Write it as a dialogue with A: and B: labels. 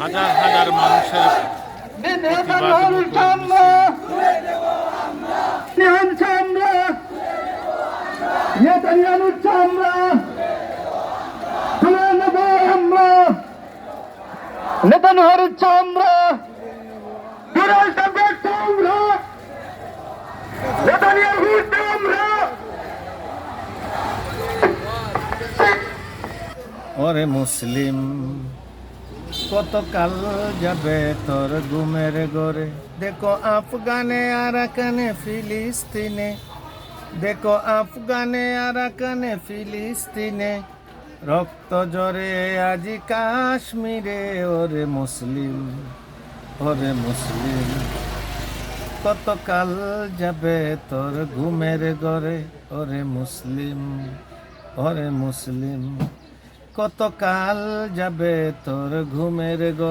A: হাজার হাজার মানুষের প্রতিবাদ
B: নেতানিয়াহুর ইচ্ছা আমরা
A: ওরে মুসলিম কতকাল যাবে তোর ঘুমের ঘরে দেখো আফগানে আরাকানে ফিলিস্তিনে দেখো আফগানে আরাকানে ফিলিস্তিনে রক্ত জরে আজি কাশ্মীরে ওরে মুসলিম কতকাল যাবে তোর ঘুমের ঘরে ওরে মুসলিম কতকাল যাবে তোর ঘুমের ঘরে